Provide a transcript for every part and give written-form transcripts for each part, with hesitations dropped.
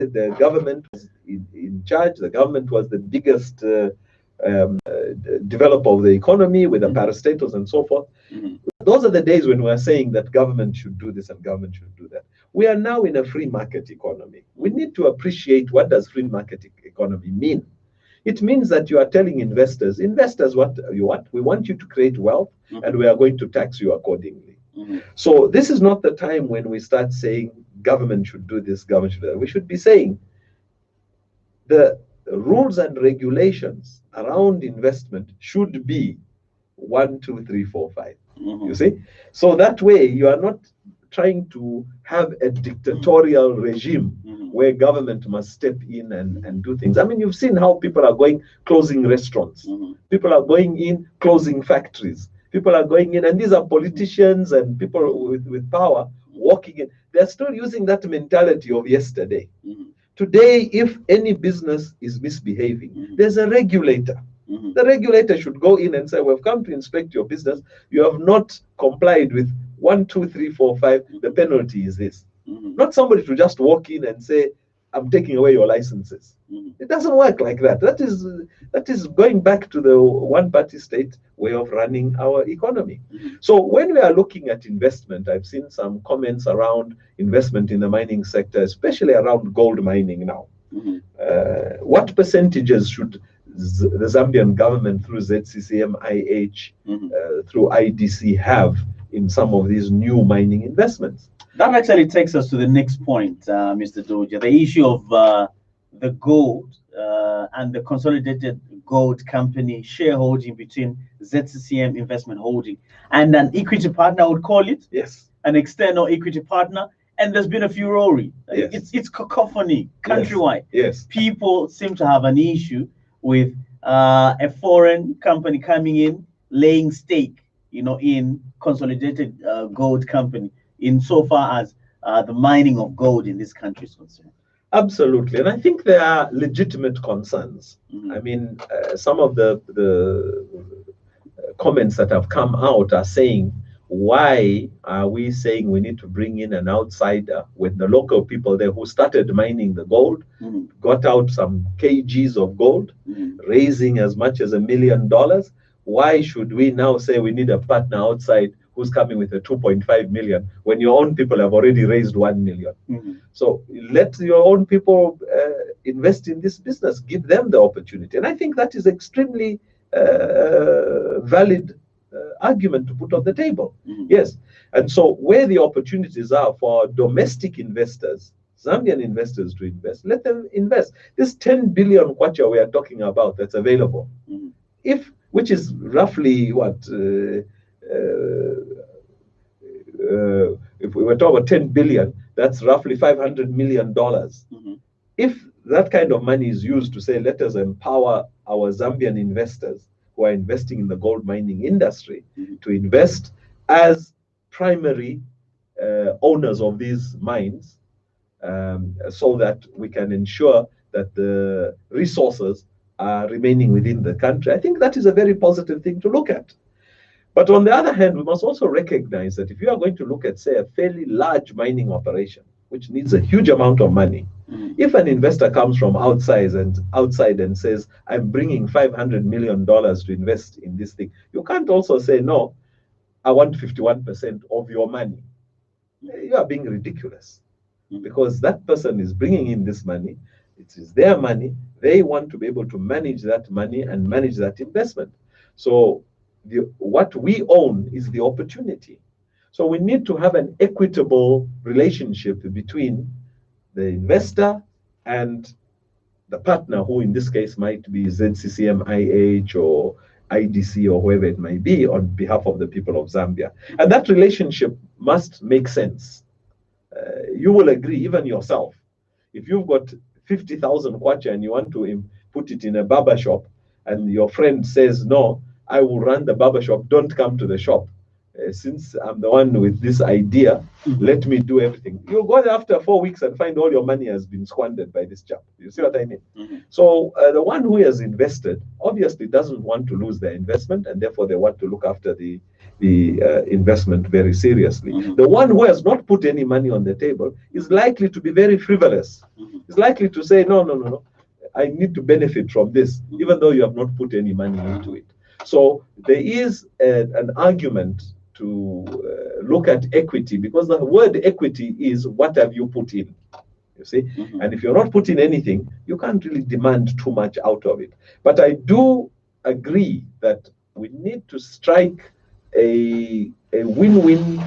The government was in charge. The government was the biggest developer of the economy with the parastatals and so forth. Those are the days when we are saying that government should do this and government should do that. We are now in a free market economy. We need to appreciate, what does free market economy mean? It means that you are telling investors, what you want. We want you to create wealth, and we are going to tax you accordingly. So this is not the time when we start saying government should do this, government should do that. We should be saying the rules and regulations around investment should be 1, 2, 3, 4, 5. You see? So that way you are not trying to have a dictatorial regime where government must step in and do things. I mean, you've seen how people are going, closing restaurants. People are going in, closing factories. People are going in, and these are politicians and people with power walking in. They're still using that mentality of yesterday. Today, if any business is misbehaving, there's a regulator. The regulator should go in and say, we've come to inspect your business. You have not complied with 1, 2, 3, 4, 5. The penalty is this. Not somebody to just walk in and say, I'm taking away your licenses. It doesn't work like that. That is going back to the one-party state way of running our economy. So when we are looking at investment, I've seen some comments around investment in the mining sector, especially around gold mining now. What percentages should the Zambian government through ZCCM-IH, through IDC have in some of these new mining investments? That actually takes us to the next point, Mr. Doja, the issue of the gold and the consolidated gold company shareholding between ZCCM Investment Holding and an equity partner, I would call it. Yes. An external equity partner. And there's been a furore. Yes. It's cacophony countrywide. Yes. People seem to have an issue with a foreign company coming in, laying stake, in consolidated gold company, insofar as the mining of gold in this country is concerned. Absolutely, and I think there are legitimate concerns. I mean, some of the comments that have come out are saying, why are we saying we need to bring in an outsider when the local people there who started mining the gold, got out some kgs of gold, raising as much as $1 million? Why should we now say we need a partner outside who's coming with a 2.5 million when your own people have already raised 1 million? So let your own people invest in this business, give them the opportunity. And I think that is extremely valid argument to put on the table. Yes. And so where the opportunities are for domestic investors, Zambian investors to invest, let them invest. This 10 billion kwacha we are talking about that's available, which is roughly what, if we were talking about 10 billion, that's roughly $500 million. If that kind of money is used to say, let us empower our Zambian investors who are investing in the gold mining industry to invest as primary owners of these mines, so that we can ensure that the resources are remaining within the country, I think that is a very positive thing to look at. But on the other hand, we must also recognize that if you are going to look at, say, a fairly large mining operation, which needs a huge amount of money, if an investor comes from outside and says, I'm bringing $500 million to invest in this thing, you can't also say, no, I want 51% of your money. You are being ridiculous, because that person is bringing in this money. It is their money. They want to be able to manage that money and manage that investment. So what we own is the opportunity. So we need to have an equitable relationship between the investor and the partner, who in this case might be ZCCM, IH, or IDC, or whoever it might be, on behalf of the people of Zambia. And that relationship must make sense. You will agree, even yourself, if you've got 50,000 kwacha and you want to put it in a barber shop, and your friend says, no, I will run the barber shop, don't come to the shop. Since I'm the one with this idea, let me do everything. You'll go there after 4 weeks and find all your money has been squandered by this chap. You see what I mean? So the one who has invested obviously doesn't want to lose their investment, and therefore they want to look after the the investment very seriously. Mhm. The one who has not put any money on the table is likely to be very frivolous. Mhm. Is likely to say, no, no, no, no, I need to benefit from this, even though you have not put any money into it. So there is an argument to look at equity, because the word equity is what have you put in, you see? Mhm. And if you're not putting anything, you can't really demand too much out of it. But I do agree that we need to strike a win-win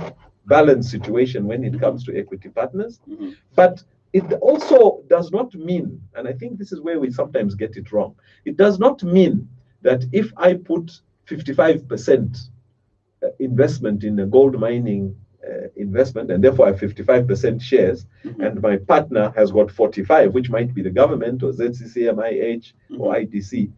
balance situation when it comes to equity partners. Mhm. But it also does not mean, and I think this is where we sometimes get it wrong, it does not mean that if I put 55% investment in a gold mining investment, and therefore I have 55% shares, Mhm. and my partner has got 45, which might be the government or ZCCMIH or Mhm. IDC,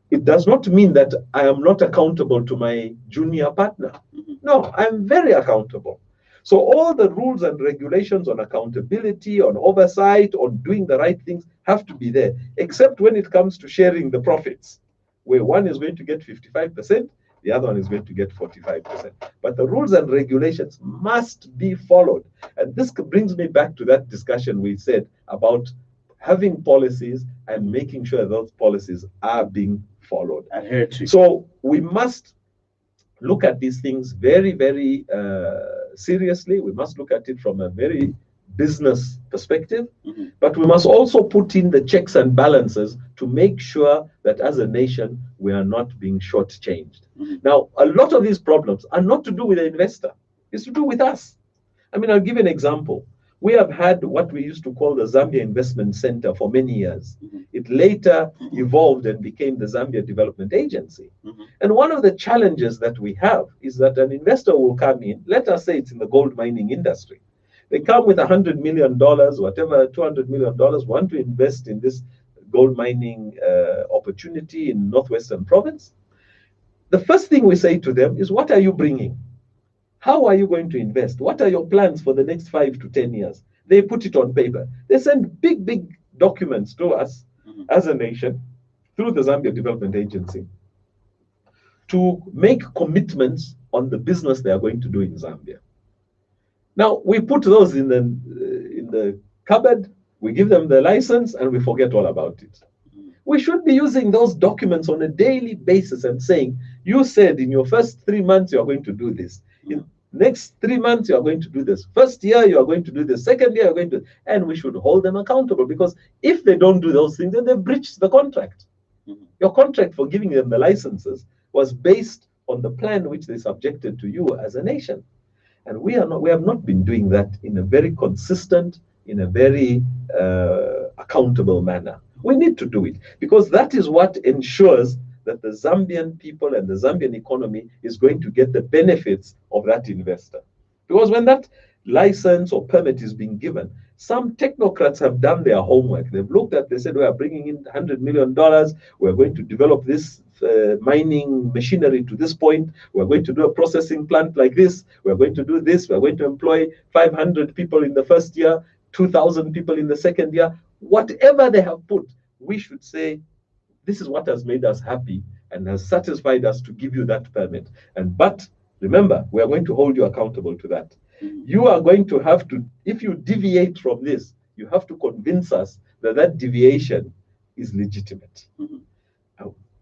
it does not mean that I am not accountable to my junior partner. Mhm. No, I'm very accountable. So all the rules and regulations on accountability, on oversight, on doing the right things have to be there, except when it comes to sharing the profits, where one is going to get 55%, the other one is going to get 45%. But the rules and regulations must be followed. And this brings me back to that discussion we said about having policies and making sure those policies are being followed. Adhere to. So we must look at these things very, very seriously. We must look at it from a very business perspective, Mhm. but we must also put in the checks and balances to make sure that as a nation, we are not being shortchanged. Mhm. Now, a lot of these problems are not to do with the investor, it's to do with us. I mean, I'll give you an example. We have had what we used to call the Zambia Investment Center for many years. Mhm. It later evolved and became the Zambia Development Agency. Mhm. And one of the challenges that we have is that an investor will come in, let us say it's in the gold mining industry. They come with $100 million, whatever, $200 million, want to invest in this gold mining opportunity in Northwestern Province. The first thing we say to them is, what are you bringing? How are you going to invest? What are your plans for the next 5 to 10 years? They put it on paper. They send big, big documents to us Mhm. as a nation through the Zambia Development Agency to make commitments on the business they are going to do in Zambia. Now, we put those in the cupboard, we give them the license, and we forget all about it. We should be using those documents on a daily basis and saying, you said in your first 3 months you are going to do this. In next 3 months you are going to do this. First year you are going to do this. Second year you are going to, and we should hold them accountable, because if they don't do those things, then they've breached the contract. Mhm. Your contract for giving them the licenses was based on the plan which they subjected to you as a nation. And we have not been doing that in a very consistent, in a very accountable manner. We need to do it, because that is what ensures that the Zambian people and the Zambian economy is going to get the benefits of that investor. Because when that license or permit is being given, some technocrats have done their homework. They've looked at, they said, we are bringing in $100 million. We're going to develop this mining machinery to this point. We're going to do a processing plant like this. We're going to do this. We're going to employ 500 people in the first year, 2,000 people in the second year. Whatever they have put, we should say, this is what has made us happy and has satisfied us to give you that permit. But remember, we are going to hold you accountable to that. You are going to have to, if you deviate from this, you have to convince us that that deviation is legitimate. Mhm.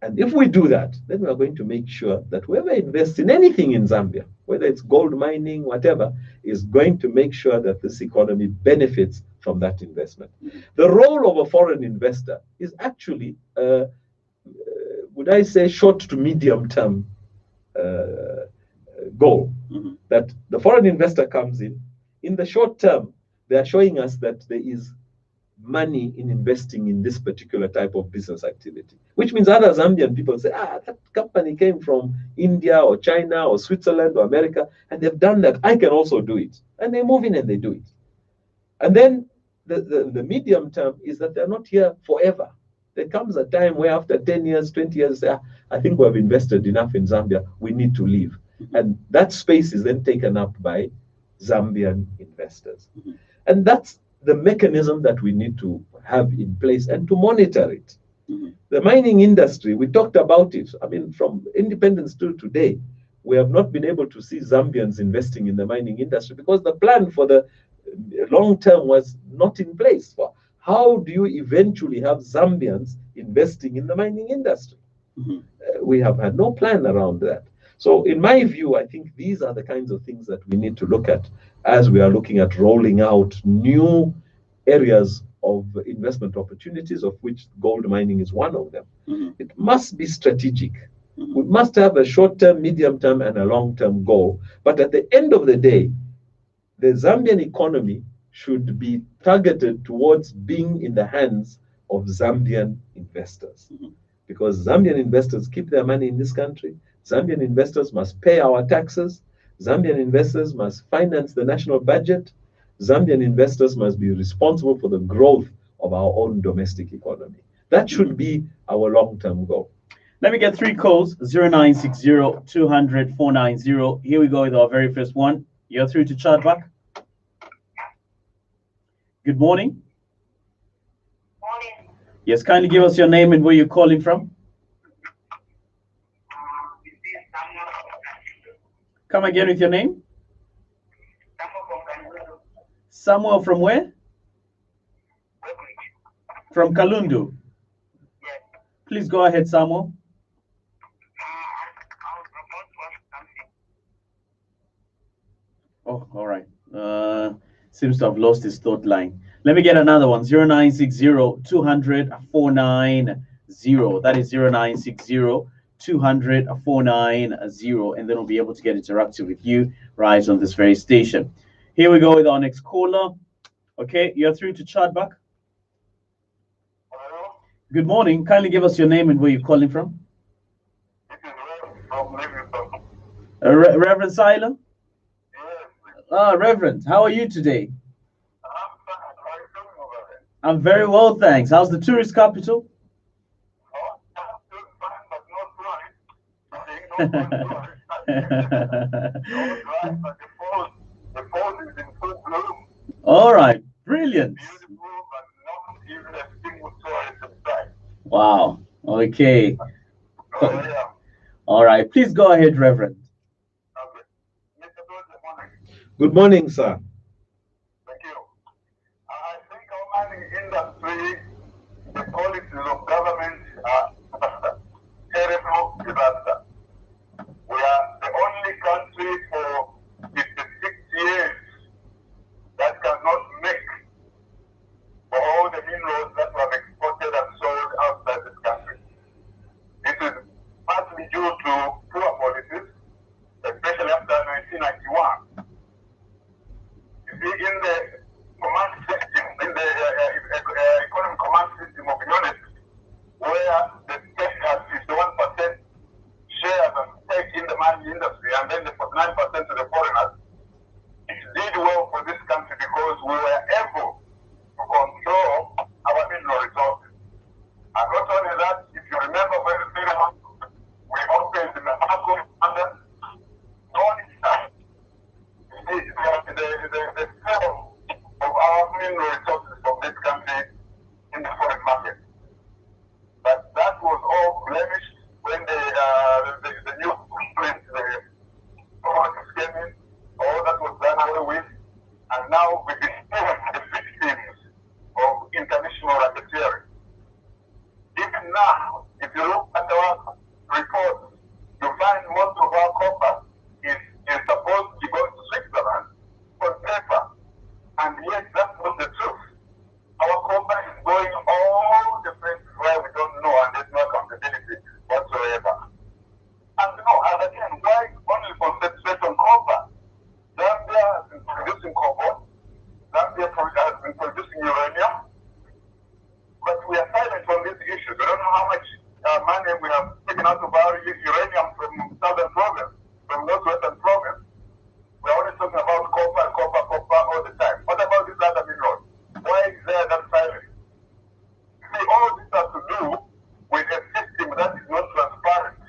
And if we do that, then we are going to make sure that whoever invests in anything in Zambia, whether it's gold mining, whatever, is going to make sure that this economy benefits from that investment. The role of a foreign investor is actually, would I say, short to medium term goal. Mhm. That the foreign investor comes in the short term, they are showing us that there is money in investing in this particular type of business activity, which means other Zambian people say, that company came from India or China or Switzerland or America, and they've done that. I can also do it. And they move in and they do it. And then the medium term is that they're not here forever. There comes a time where after 10 years, 20 years, say, I think we have invested enough in Zambia, we need to leave. And that space is then taken up by Zambian investors. And that's the mechanism that we need to have in place and to monitor it. The mining industry, we talked about it. I mean, from independence to today, we have not been able to see Zambians investing in the mining industry because the plan for the long term was not in place. For how do you eventually have Zambians investing in the mining industry? We have had no plan around that. So in my view, I think these are the kinds of things that we need to look at as we are looking at rolling out new areas of investment opportunities, of which gold mining is one of them. It must be strategic. We must have a short-term, medium-term, and a long-term goal. But at the end of the day, the Zambian economy should be targeted towards being in the hands of Zambian investors. Because Zambian investors keep their money in this country. Zambian investors must pay our taxes. Zambian investors must finance the national budget. Zambian investors must be responsible for the growth of our own domestic economy. That should be our long-term goal. Let me get 3 calls, 0960 200 490. Here we go with our very first one. You're through to Chadwick. Good morning. Morning. Yes, kindly give us your name and where you're calling from. Come again with your name. Samuel from where? From Kalundu. Yes. Please go ahead, Samuel. Oh, all right. Seems to have lost his thought line. Let me get another one. 0960 200 490. That is 0960 200 490. And then we'll be able to get interactive with you right on this very station. Here we go with our next caller. Okay, you're through to Chadwick. Hello. Good morning. Kindly give us your name and where you're calling from. This is Reverend from Livingston. Reverend Silent? Yes. Reverend, how are you today? I'm fine. How are you doing over there? I'm very well, thanks. How's the tourist capital? Oh, I'm doing fine, but not dry. No dry, but the falls is in full bloom. All right, brilliant. Beautiful, but not even a single tourist inside. Wow, okay. Oh, yeah. All right, please go ahead, Reverend. Okay. Mr. President, morning. Good morning, sir. Thank you. I think our mining industry, the policies of government are terrible disaster. We are the only country for 56 years that cannot make for all the minerals that were exported and sold outside this country. This is partly due to poor policies, especially after 1991. You see, in the command system, in the economic command system of UNIT, where the state has 51% shares and stake in the mining industry, and then the 49% to the foreigners, it did well for this country because we were able to control our mineral resources. And not only that, if you remember very clearly, we opened the Mahako under the sale of our mineral resources from this country in the foreign market. But that was all blemished when the new government, the foreigners came in. All that was done away with, and now we became the victims of international racketeering. Even now, if you look at our reports, you find most of our copper is supposed to go to Switzerland on paper, and yet that's not the truth. Our copper is going all the places where we don't know, and there's no accountability whatsoever. And again, why only concentrate on copper? Zambia has been producing copper. Zambia has been producing uranium. But we are silent on these issues. We don't know how much money we have taken out of our uranium from Southern Province, from Northwestern Province. We're only talking about copper all the time. What about these other minerals? Why is there that silence? See, all this has to do with a system that is not transparent.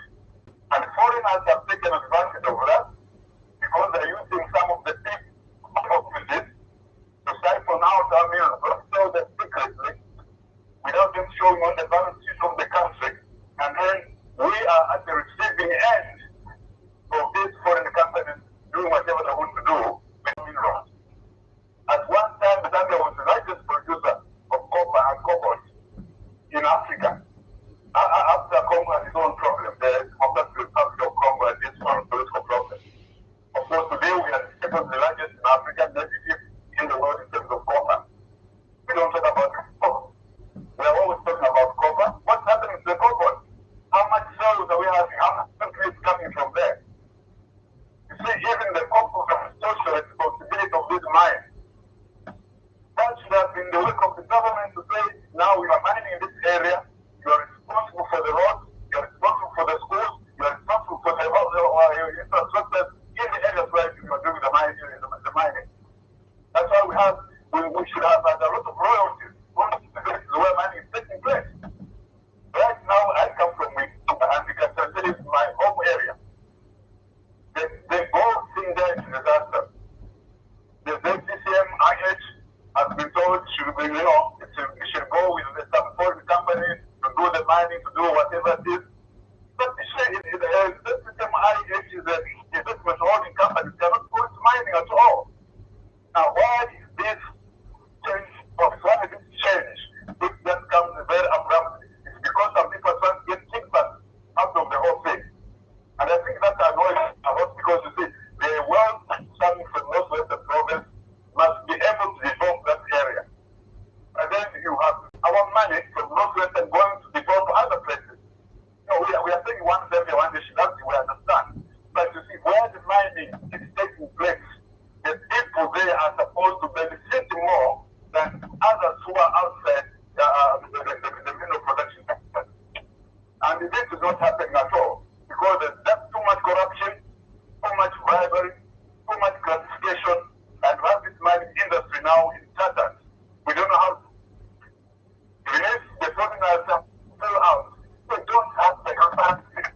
And foreigners have taken advantage of that because they're using some of the big offices to siphon out our minerals, but sell them secretly without them showing on the balance sheet of the country. And then we are at the receiving end of this in Africa. After Congo has its own problem, the Democratic Republic of Congo has its own political problem. Of course, today we are second the largest in Africa, maybe fifth in the world in terms of copper. We don't talk about copper. We are always talking about copper. What's happening to the copper? How much sales are we having? How much country is coming from there? You see, even the copper social responsibility of this mine. That should have been the work of the government to say, now we are mining in this area, you are responsible for the roads, you are responsible for the schools, you are responsible for the infrastructure in the areas where you are doing the mining. That's why we should have had a lot of royalties where mining is taking place. Right now, I come from Wichita, and because that is my home area. The gold thing there is a disaster. The ZCCM IH has been told should be, it should go with some foreign companies to do the mining, to do whatever it is. But the ZCCM IH is an investment holding company. They are not going to mining at all. Now, why is this change? Why is this change? It just comes very abruptly. It's because some people are trying to get kickback out of the whole thing. And I think that's annoying a lot because you see, the wealth coming from Northwestern province must be able to develop that area. And then you have our money from Northwestern going to develop other places. We are saying one Zambia, one nation, that's we understand. But you see, where the mining is taking place, the people there are supposed to benefit more than others who are outside the mineral production sector. And this is not happening at all because there's just too much corruption, too much bribery, too much gratification, and we have this mining industry now in tatters. We don't know how to release the foreigners fill out. We don't have the capacity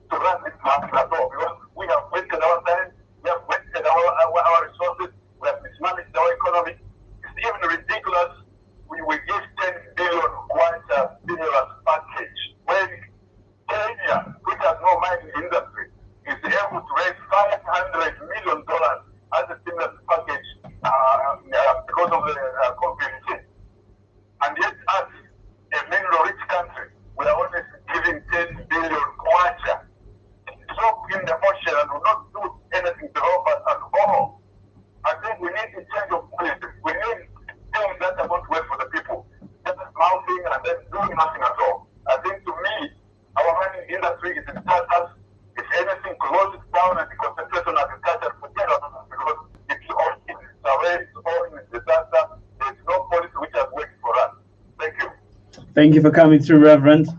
to run this market at all because we have wasted our time, we have wasted our resources, we have mismanaged our economy. It's even ridiculous. We give 10 billion quite a stimulus package when Kenya, which has no mining industry, is able to raise $500 million as a stimulus package because of the COVID-19. And yet, as a mineral-rich country, we are only giving 10 billion kwacha. Drop in the ocean and will not do anything to help us at all. I think we need a change of policy. We need things that are going to work for the people. Just mouthing and then doing nothing at all. I think to me, our mining industry is in tatters. If anything, close it down and concentrate on agriculture because it's all in disaster. There's no policy which has worked for us. Thank you. Thank you for coming through, Reverend.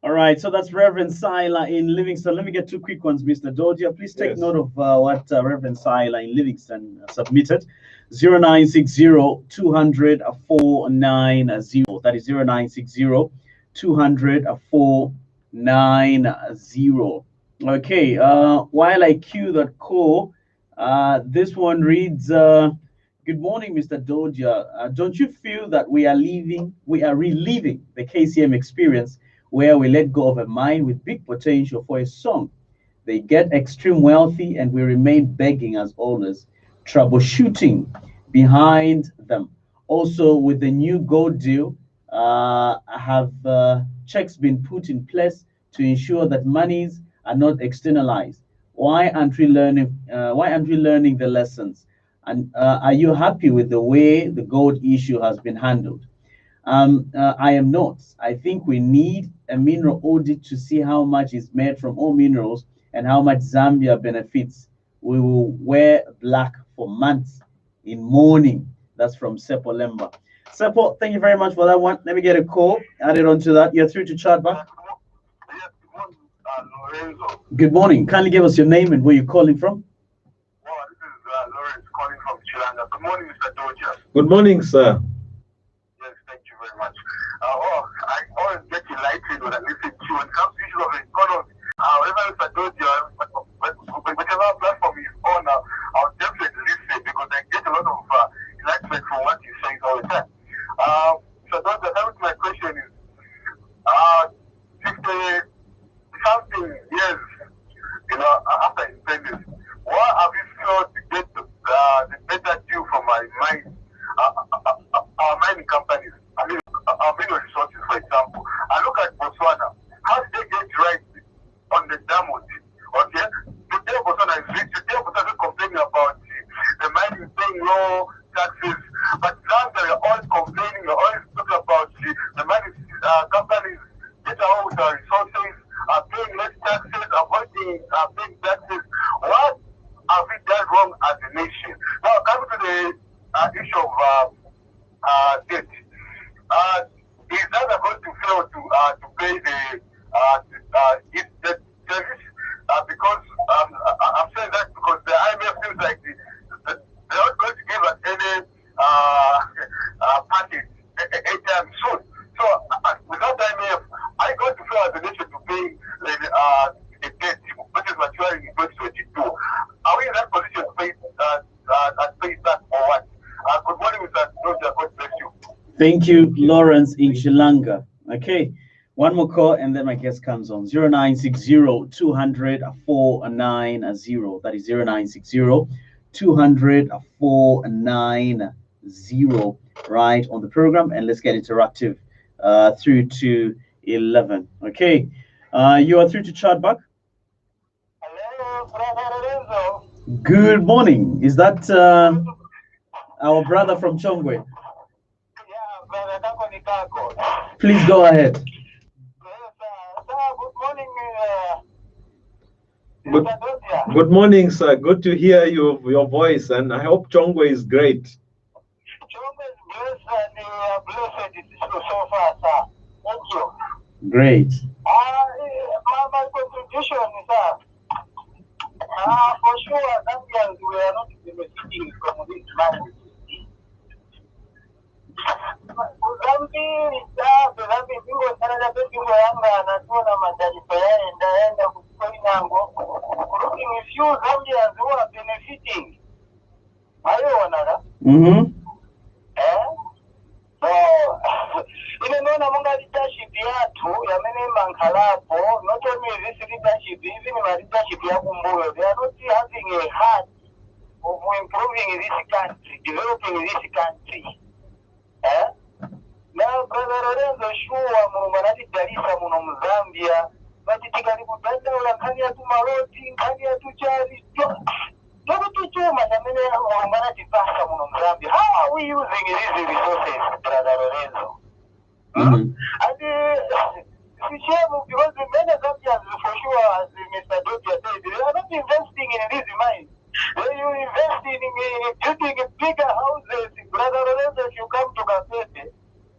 All right, so that's Reverend Sila in Livingston. Let me get two quick ones, Mr. Dodia. Please take note of what Reverend Sila in Livingston submitted. 0960-200-490. That is 0960-200-490. Okay, while I queue that call, this one reads, good morning, Mr. Dodia. Don't you feel that we are reliving the KCM experience where we let go of a mine with big potential for a song? They get extreme wealthy and we remain begging as owners, troubleshooting behind them. Also, with the new gold deal, have checks been put in place to ensure that monies are not externalized? Why aren't we learning the lessons? And are you happy with the way the gold issue has been handled? I am not. I think we need a mineral audit to see how much is made from all minerals and how much Zambia benefits. We will wear black for months in mourning. That's from Seppo Lemba. Seppo, thank you very much for that one. Let me get a call added on to that. You're through to Chadba. Lorenzo. Good morning. Kindly give us your name and where you're calling from. Well, this is Lawrence calling from Chilanga. Good morning, Mr. Doja. Good morning, sir. Yes, thank you very much. I always get enlightened when I listen to you. When it comes to the issue of the economy, however, Mr. Doja, whichever platform is on, I'll definitely listen because I get a lot of enlightenment from what you say all the time. So my question is, 60-something years, after independence, what have you felt to get the better deal from our mining companies? I mean, our mineral resources, for example. Thank you, Lawrence in Shilanga. Okay, one more call and then my guest comes on. 0960-200-490. That is 0960-200-490 right on the program. And let's get interactive through to 11. Okay, you are through to Chadbach. Hello, Brother Lorenzo. Good morning. Is that our brother from Chongwe? Yeah, Brother Kako Nikako. Please go ahead. Yes, sir, good morning, Good, Mr. Dosia. good morning, sir. Good to hear your voice, and I hope Chongwe is great. Chongwe is blessed and blessed so far, sir. Thank you. Great. My contribution is that for sure Zambians we are not benefiting from this money. Zambi bingo sana bingo yanga anatona mataifa yaenda kukoinango. Kurudi ni few Zambians who are benefiting. Ayo wanara. So imeona munga leadership yatu yamene mankalapo, not only this leadership, even my leadership yakumbuyo, they are not having a heart of improving this country, developing this country. Now, Brother Lorenzo, sure, Murumanati Darisa, Munum Zambia, but it can be done down Kanya to Maroti, Kanya to Charlie. How are we using these resources, Brother Lorenzo? And because the many Zambians, for sure, as Mr. Dotia said, they are not investing in this mine. When you invest in building bigger houses, Brother Lorenzo, if you come to Kasese,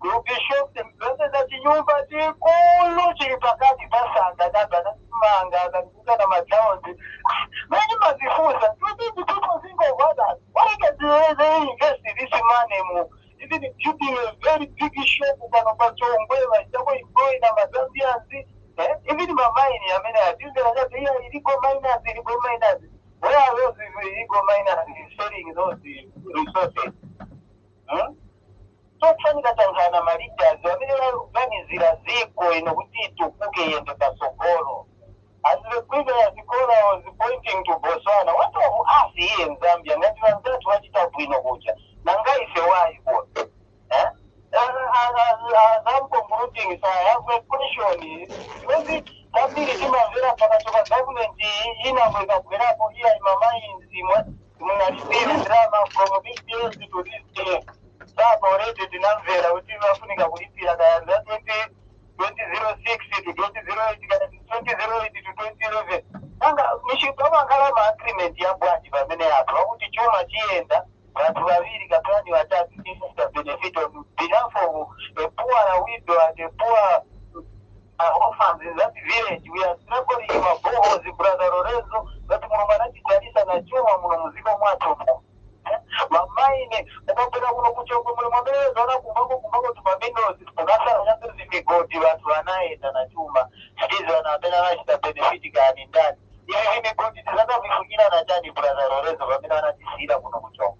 you'll be shocked and brother that you but you call Chipakati Basanga, Manga, and Mataos. Many Mazifusa, people think of others. Why can they invest in this money? Even if you do a very big shop of an opportunity, like the way going on Zambians, even in my mind, I mean, I think there are illegal miners. Where are those illegal miners selling those resources? So funny that I'm going to marita, I mean, when is it a ziko in a to cookie and the Sogoro? As the previous caller was pointing to Botswana, what of us here in Zambia? That what it up in Obuja. Nanga is a wife. As I'm concluding, I have a question. Because it something is in my government in a way that we have here in my mind, the drama from this day to this day. That already the number, which is happening at that 2006 to 2008 to 2011. Mishikama kalama agreement ya bwaji bamene hapo. Kuti chuma chienda, watu wawili kapani watatu the benefit on behalf of a poor widow and a poor orphans in that village. We are struggling in a bohozi, Brother Lorenzo, but Murumanati Darisa na chuma muziko mwatomo. Mamaine, ukapenda kuno kuchongo mlemwambele, zona kumbako tupamino, unasa nyatu zimigodi watu wanaenda na chuma. Sitizi wanapenda nashita benefiti gani ndani. Hivi migodi tizata vifugina na jani, Brother Lorenzo, wamina wanatisira kuno kuchongo.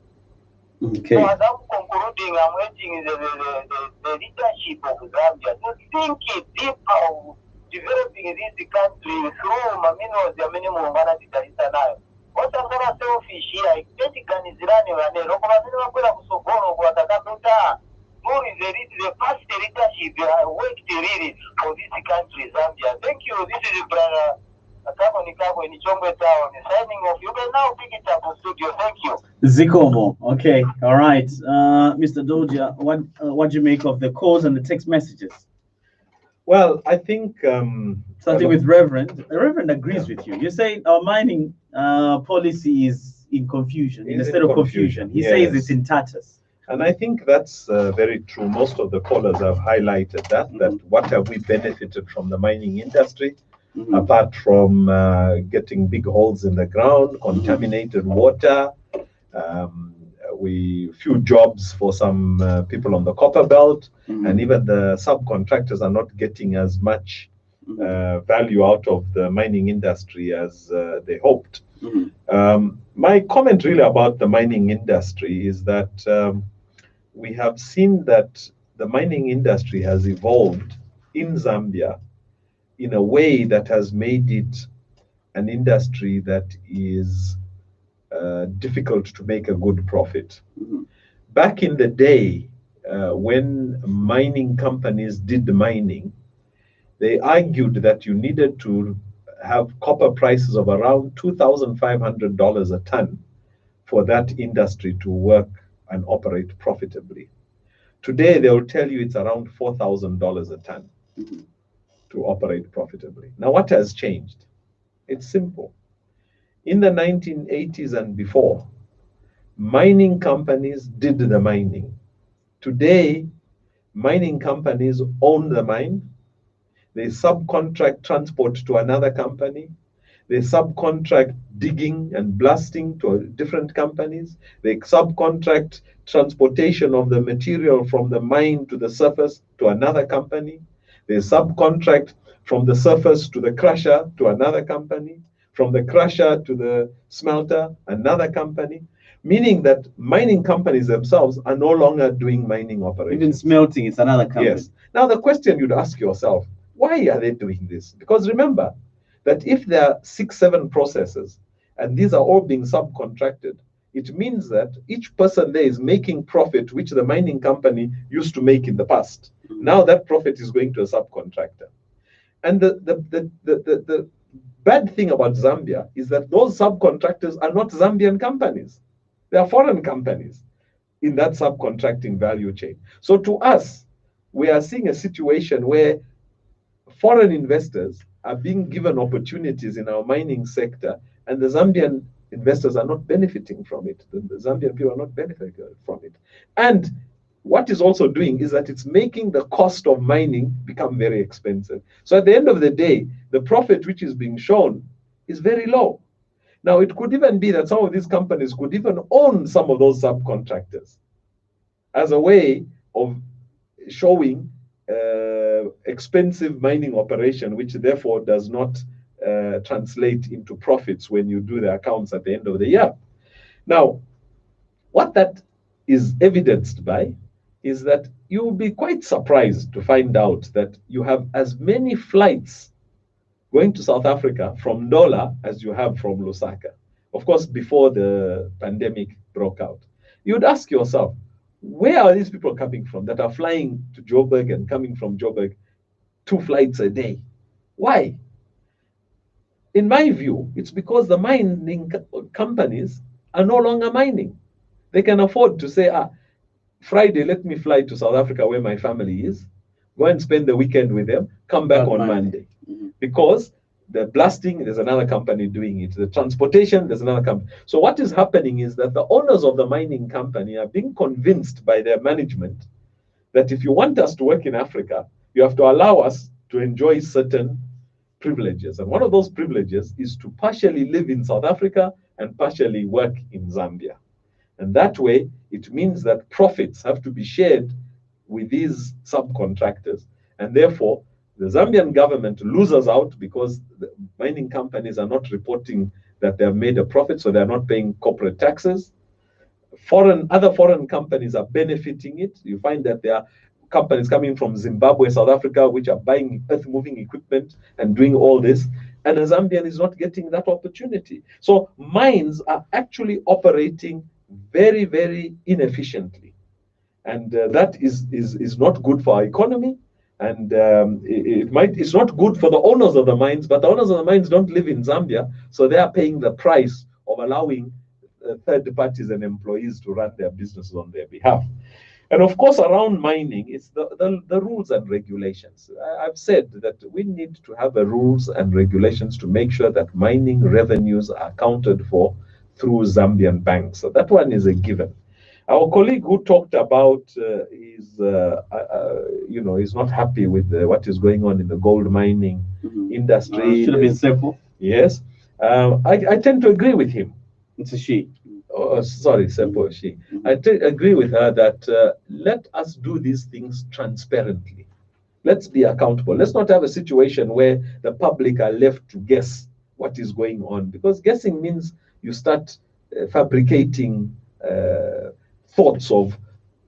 Okay. So as I'm concluding, I'm urging the leadership of Zambia to think deeper of developing this country through Mamino, the minimum Manati Darisa now. What I'm going to selfish here, I get it can is running on a local Sogoro, what I got to more is the past leadership worked really for this country, Zambia. Thank you. This is Brother Nikabo in Chongwe Town. Signing off. You can now pick it up in studio. Thank you. Zikomo. Okay. All right. Mr. Doja, what do you make of the calls and the text messages? Well, I think starting with Reverend. Reverend agrees with you. You say our mining policy is in confusion, in a state of confusion. He says it's in tatters. And I think that's very true. Most of the callers have highlighted that what have we benefited from the mining industry, apart from getting big holes in the ground, contaminated water, few jobs for some people on the copper belt, and even the subcontractors are not getting as much value out of the mining industry as they hoped. My comment really about the mining industry is that we have seen that the mining industry has evolved in Zambia in a way that has made it an industry that is difficult to make a good profit. Back in the day, when mining companies did mining, they argued that you needed to have copper prices of around $2,500 a ton for that industry to work and operate profitably. Today, they will tell you it's around $4,000 a ton to operate profitably. Now, what has changed? It's simple. In the 1980s and before, mining companies did the mining. Today, mining companies own the mine. They subcontract transport to another company. They subcontract digging and blasting to different companies. They subcontract transportation of the material from the mine to the surface to another company. They subcontract from the surface to the crusher to another company, from the crusher to the smelter, another company, meaning that mining companies themselves are no longer doing mining operations. Even smelting, it's another company. Yes. Now, the question you'd ask yourself, why are they doing this? Because remember that if there are 6, 7 processes, and these are all being subcontracted, it means that each person there is making profit, which the mining company used to make in the past. Now that profit is going to a subcontractor. And the bad thing about Zambia is that those subcontractors are not Zambian companies. They are foreign companies in that subcontracting value chain. So to us, we are seeing a situation where foreign investors are being given opportunities in our mining sector, and the Zambian investors are not benefiting from it. The Zambian people are not benefiting from it. And what it's also doing is that it's making the cost of mining become very expensive. So at the end of the day, the profit which is being shown is very low. Now, it could even be that some of these companies could even own some of those subcontractors as a way of showing expensive mining operation, which therefore does not translate into profits when you do the accounts at the end of the year. Now, what that is evidenced by is that you will be quite surprised to find out that you have as many flights going to South Africa from Ndola as you have from Lusaka. Of course, before the pandemic broke out. You'd ask yourself, where are these people coming from that are flying to Joburg and coming from Joburg 2 flights a day? Why? In my view, it's because the mining companies are no longer mining. They can afford to say, Friday, let me fly to South Africa where my family is, go and spend the weekend with them, come back on Monday. Because the blasting, there's another company doing it. The transportation, there's another company. So what is happening is that the owners of the mining company are being convinced by their management that if you want us to work in Africa, you have to allow us to enjoy certain privileges. And one of those privileges is to partially live in South Africa and partially work in Zambia. And that way, it means that profits have to be shared with these subcontractors. And therefore, the Zambian government loses out because the mining companies are not reporting that they have made a profit, so they're not paying corporate taxes. Other foreign companies are benefiting it. You find that there are companies coming from Zimbabwe, South Africa, which are buying earth-moving equipment and doing all this, and the Zambian is not getting that opportunity. So mines are actually operating very, very inefficiently. And that is not good for our economy. And it's not good for the owners of the mines, but the owners of the mines don't live in Zambia, so they are paying the price of allowing third parties and employees to run their businesses on their behalf. And of course, around mining, it's the rules and regulations. I've said that we need to have rules and regulations to make sure that mining revenues are accounted for through Zambian banks. So that one is a given. Our colleague who talked about is not happy with what is going on in the gold mining industry. Should have been simple. Yes. I tend to agree with him. It's a she. Sorry, Seppo, she. I agree with her that let us do these things transparently. Let's be accountable. Let's not have a situation where the public are left to guess what is going on, because guessing means you start fabricating thoughts of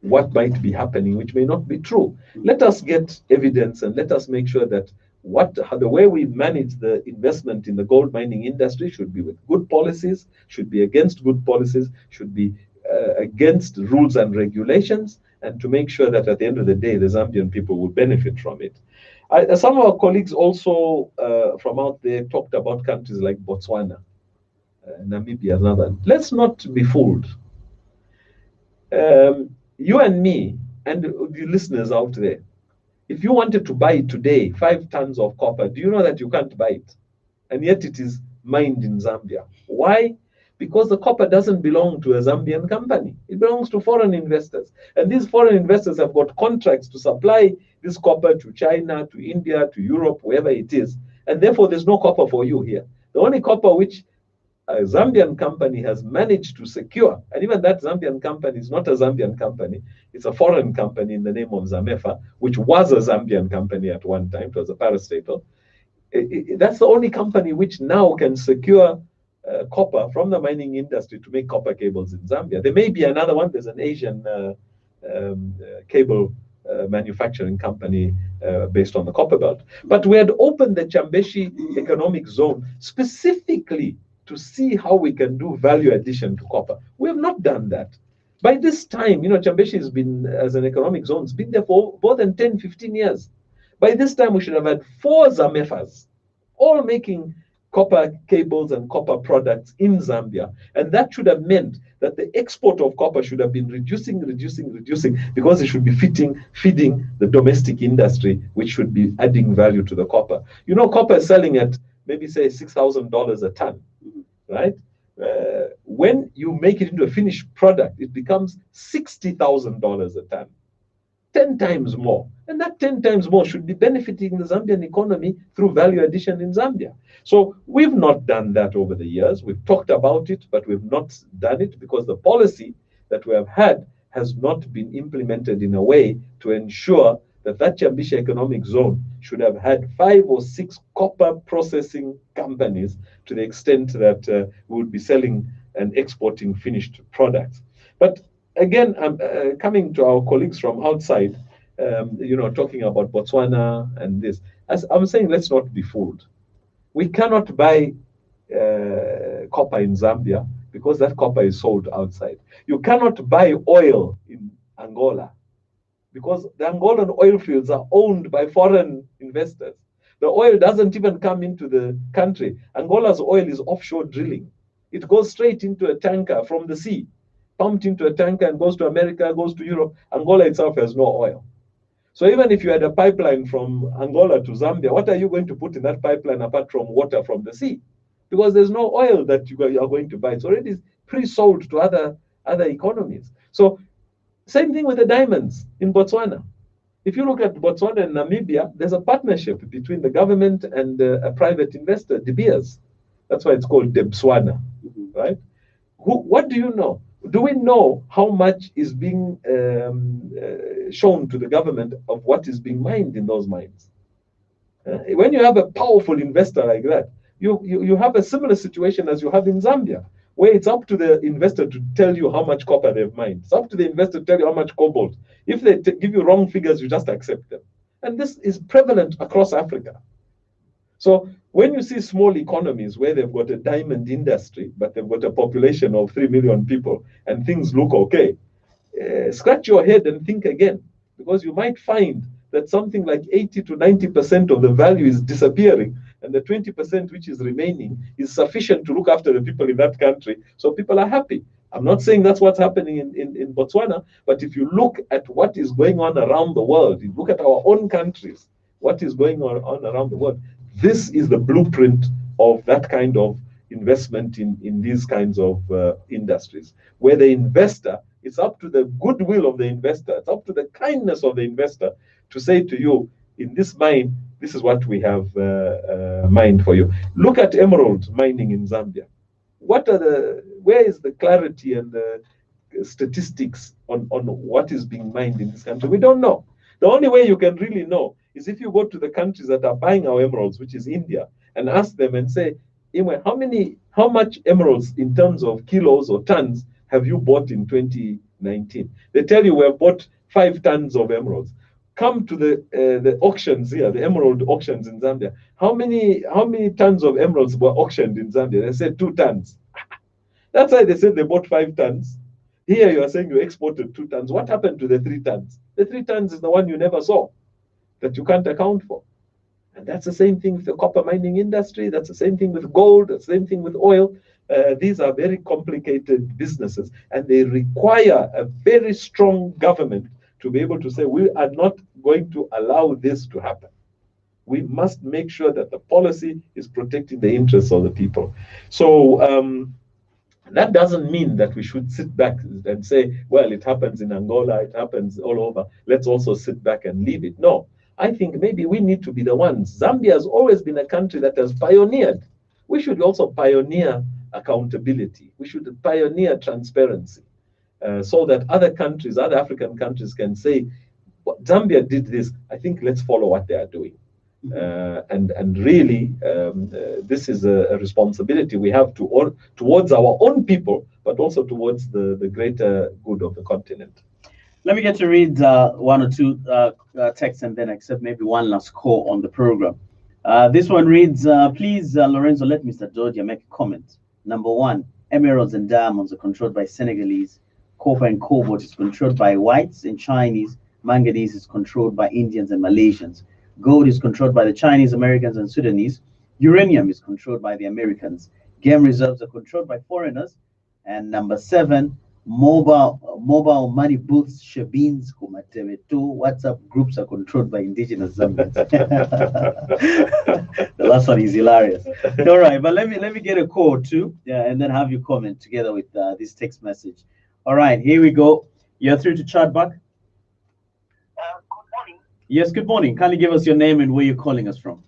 what might be happening, which may not be true. Let us get evidence and let us make sure that the way we manage the investment in the gold mining industry should be with good policies, should be against good policies, should be against rules and regulations, and to make sure that at the end of the day, the Zambian people will benefit from it. Some of our colleagues also from out there talked about countries like Botswana, Namibia, another. Let's not be fooled. You and me, and the listeners out there, if you wanted to buy today 5 tons of copper, do you know that you can't buy it? And yet it is mined in Zambia. Why? Because the copper doesn't belong to a Zambian company. It belongs to foreign investors. And these foreign investors have got contracts to supply this copper to China, to India, to Europe, wherever it is. And therefore, there's no copper for you here. The only copper which a Zambian company has managed to secure, and even that Zambian company is not a Zambian company, it's a foreign company in the name of Zamefa, which was a Zambian company at one time. It was a parastatal. That's the only company which now can secure copper from the mining industry to make copper cables in Zambia. There may be another one. There's an Asian cable manufacturing company based on the copper belt. But we had opened the Chambeshi economic zone specifically to see how we can do value addition to copper. We have not done that. By this time, Chambeshi has been, as an economic zone, it's been there for more than 10, 15 years. By this time, we should have had 4 Zamefas, all making copper cables and copper products in Zambia. And that should have meant that the export of copper should have been reducing, because it should be feeding the domestic industry, which should be adding value to the copper. Copper is selling at maybe say $6,000 a ton, right? When you make it into a finished product, it becomes $60,000 a ton, 10 times more. And that 10 times more should be benefiting the Zambian economy through value addition in Zambia. So we've not done that over the years. We've talked about it, but we've not done it because the policy that we have had has not been implemented in a way to ensure that Chambeshi economic zone should have had 5 or 6 copper processing companies, to the extent that we would be selling and exporting finished products. But again, I'm coming to our colleagues from outside, talking about Botswana and this. As I'm saying, let's not be fooled. We cannot buy copper in Zambia because that copper is sold outside. You cannot buy oil in Angola because the Angolan oil fields are owned by foreign investors. The oil doesn't even come into the country. Angola's oil is offshore drilling. It goes straight into a tanker from the sea, pumped into a tanker and goes to America, goes to Europe. Angola itself has no oil. So even if you had a pipeline from Angola to Zambia, what are you going to put in that pipeline apart from water from the sea? Because there's no oil that you are going to buy. It's already pre-sold to other economies. So same thing with the diamonds in Botswana. If you look at Botswana and Namibia, there's a partnership between the government and a private investor, De Beers. That's why it's called Debswana, right? What do you know? Do we know how much is being shown to the government of what is being mined in those mines? When you have a powerful investor like that, you have a similar situation as you have in Zambia, where it's up to the investor to tell you how much copper they've mined. It's up to the investor to tell you how much cobalt. If they give you wrong figures, you just accept them. And this is prevalent across Africa. So when you see small economies where they've got a diamond industry, but they've got a population of 3 million people and things look okay, scratch your head and think again, because you might find that something like 80 to 90% of the value is disappearing, and the 20% which is remaining is sufficient to look after the people in that country, so people are happy. I'm not saying that's what's happening in Botswana, but if you look at what is going on around the world, you look at our own countries, what is going on around the world, this is the blueprint of that kind of investment in these kinds of industries, where the investor, it's up to the goodwill of the investor, it's up to the kindness of the investor to say to you, in this mine, this is what we have mined for you. Look at emerald mining in Zambia. Where is the clarity and the statistics on what is being mined in this country? We don't know. The only way you can really know is if you go to the countries that are buying our emeralds, which is India, and ask them and say, how much emeralds in terms of kilos or tons have you bought in 2019, 2019. They tell you we have bought 5 tons of emeralds. Come to the auctions here, the emerald auctions in Zambia. How many tons of emeralds were auctioned in Zambia? They said 2 tons. That's why they said they bought 5 tons. Here you are saying you exported 2 tons. What happened to the 3 tons? The 3 tons is the one you never saw, that you can't account for. And that's the same thing with the copper mining industry. That's the same thing with gold. That's the same thing with oil. These are very complicated businesses, and they require a very strong government to be able to say, we are not going to allow this to happen. We must make sure that the policy is protecting the interests of the people. So that doesn't mean that we should sit back and say, well, it happens in Angola, it happens all over. Let's also sit back and leave it. No, I think maybe we need to be the ones. Zambia has always been a country that has pioneered. We should also pioneer accountability. We should pioneer transparency so that other countries, other African countries can say, Zambia did this. I think let's follow what they are doing. And really, this is a responsibility we have towards our own people, but also towards the greater good of the continent. Let me get to read 1 or 2 texts and then accept maybe one last call on the program. This one reads, please, Lorenzo, let Mr. Dodia make a comment. Number 1, emeralds and diamonds are controlled by Senegalese. Copper and cobalt is controlled by whites and Chinese. Manganese is controlled by Indians and Malaysians. Gold is controlled by the Chinese, Americans, and Sudanese. Uranium is controlled by the Americans. Game reserves are controlled by foreigners. And number 7, mobile money booths, Shabins, Kumatemetu, WhatsApp groups are controlled by indigenous Zambians. The last one is hilarious. All right, but let me get a call too, and then have you comment together with this text message. All right, here we go. You're through to Chatback. Good morning. Yes, good morning. Kindly give us your name and where you're calling us from.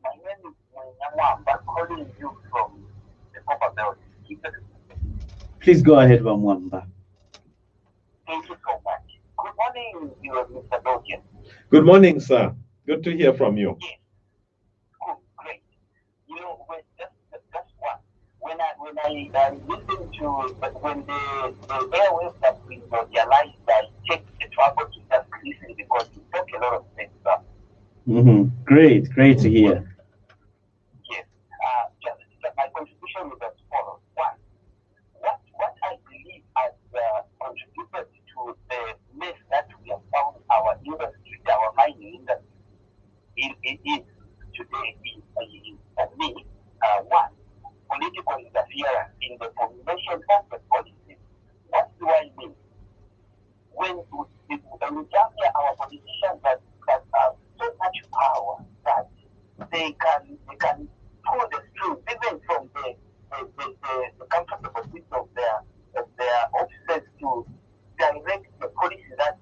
My name is Mwamba, calling you from the Copper Belt. Please go ahead, Mwamba. Thank you so much. Good morning, Mr. Dodia. Good morning, sir. Good to hear from you. Yes. Good, great. You know, that's one. When I listen to when the airwaves have been realized, I take the trouble to just listen because you talk a lot of things. Great to hear. Yes. My contribution is as follows. One, what I believe has contributed to the mess that we have found our industry, our mining industry, is today is for me, one, political interference in the formulation of the policies. What do I mean? When in Zambia, our politicians that have so much power that they can pull the strings even from the comfortable seats of their offices to direct the policy that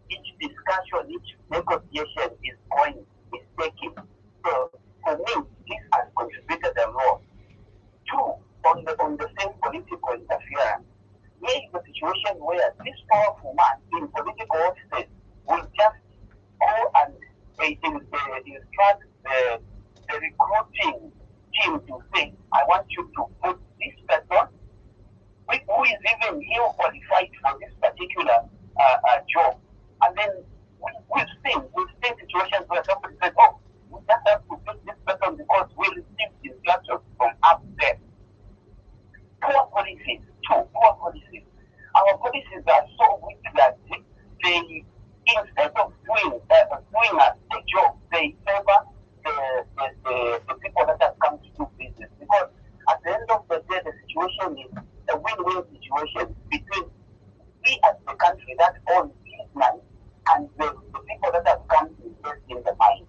each discussion, each negotiation is taking. So for me, this has contributed a lot. 2, on the same political interference, make the situation where this powerful man in political offices will just go and instruct the recruiting team to say, I want you to put this person who is even ill qualified for this particular job. And then we've seen situations where somebody says, oh, we just have to put this person because we received instructions from up there. Poor policies, poor policies. Our policies are so weak that they, instead of doing a job, they favor the people that have come to do business. Because at the end of the day, the situation is a win-win situation between we as the country that owns this land and the people that have come to invest in the mine.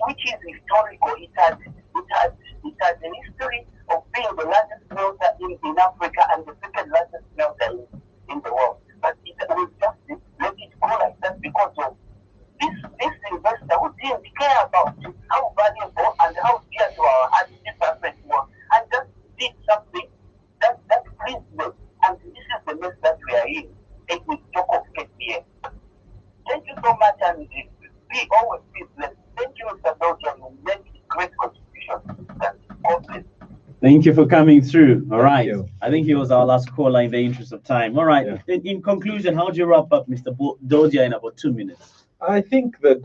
which is historical. It has a history of being the largest smelter in Africa and the second largest smelter in the world. But we just let it go like that because of this investor who didn't care about how valuable and how dear to our heart this asset was, and just did something that pleased them. And this is the mess that we are in. Take with talk of KPA. Thank you so much, and be always be blessed. Thank you, Mr. Belgium, and make a great contribution. God bless. Thank you for coming through. All right. you. I think he was our last caller in the interest of time. All right. Yeah. In conclusion, how do you wrap up, Mr. Dodia, in about 2 minutes? I think the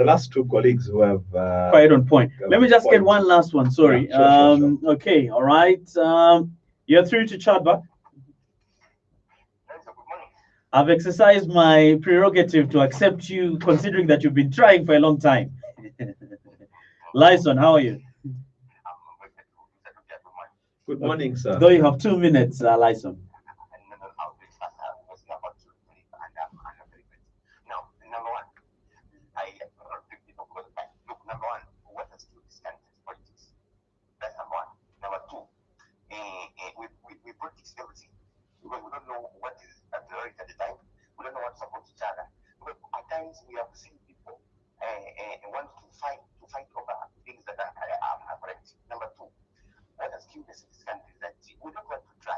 last two colleagues who have Quite on point. Let me just get one last one. Sorry. Yeah, sure. Okay. All right. You're through to Chadba. I've exercised my prerogative to accept you, considering that you've been trying for a long time. Lyson, how are you? Good morning, sir. Though you have 2 minutes, Lyson. We practice everything because we don't know what is at the right at the time. We don't know what supports each other. But at times we have seen people want to fight over things that are correct. Number two, what has killed us in this country is that we don't want to try.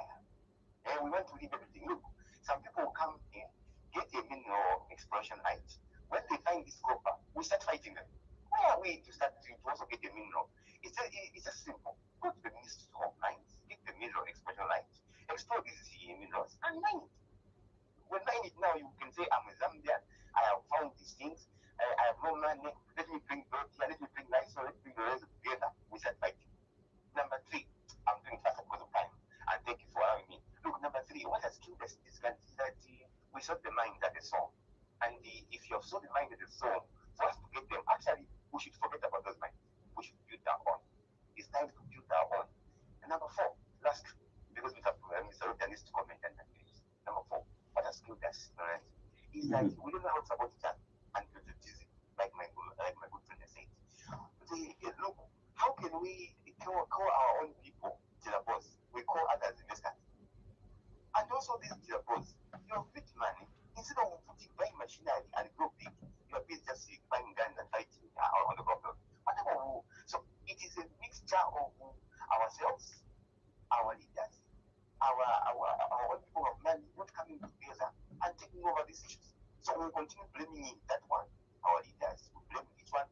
We want to leave everything. Look, some people come here, get a mineral exploration right. When they find this copper, we start fighting them. Why are we to start to also get a mineral? It's just simple. Go to the Ministry of Mines, get the mineral exploration right, explore these minerals and mine it. When mine it now, you can say, I'm a Zambian, I have found these things, I have no money, let me bring dirt here, let me bring lights, let me bring the rest together. We start fighting. Number three, I'm doing faster because of time, and thank you for allowing me. Look, number three, what has killed us in this country is that we sold the mines at the soul. And if you have sold the mines at the soul, for us to get them, actually, we should forget about those mines. We should build our own. It's time to build our own. And number four, last, because Mr. Ruta needs to comment and finish. Number four, what has killed us is that we don't know how to support each other and build it easy, like my good friend has said. Look, how can we call our own people Jilabos? We call others investors. And also these Jilabos, you have big money. Instead of buying machinery and grow big, you are busy just buying guns and fighting on the problem. Whatever. So it is a mixture of ourselves, our leaders, our people of money not coming together and taking over these issues. So we'll continue blaming that one, our leaders, we blame each one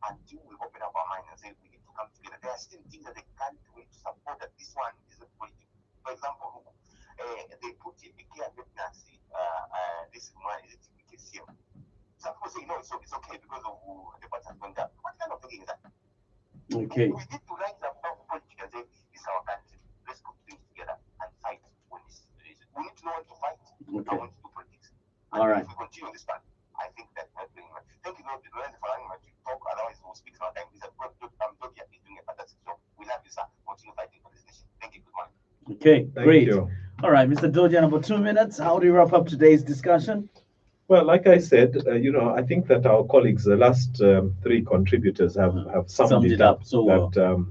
until we open up our mind and say we need to come together. There are still things that they can't do to support that this one is a political. For example, they put a care and maintenance, this one is a TPKCM. Some people say, no, it's okay because of the budget has gone down. What kind of thinking is that? Okay. We need to rise above politics and say, this is our country. Let's put things together and fight when this situation. We need to know when to fight. Okay. I want to do politics. And all right. If we continue this path, I think that we're doing well. Thank you, Lord, for allowing me to talk. Otherwise, we'll speak some time. He's doing a fantastic job. We love you, sir. Continue fighting for this nation. Thank you. Good morning. Okay, Thank great. you. All right, Mr. Dodia, in about 2 minutes, how do you wrap up today's discussion? Well, like I said, I think that our colleagues, the last three contributors, have summed it up. So that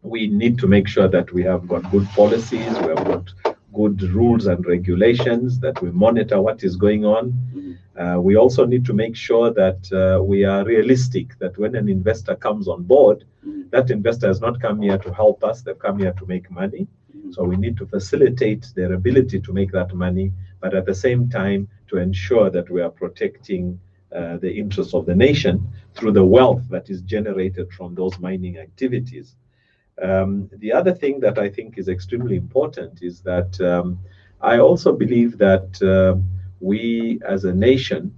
we need to make sure that we have got good policies, we have got good rules and regulations, that we monitor what is going on. We also need to make sure that we are realistic, that when an investor comes on board, that investor has not come here to help us, they've come here to make money. So we need to facilitate their ability to make that money, but at the same time to ensure that we are protecting the interests of the nation through the wealth that is generated from those mining activities. The other thing that I think is extremely important is that I also believe that we as a nation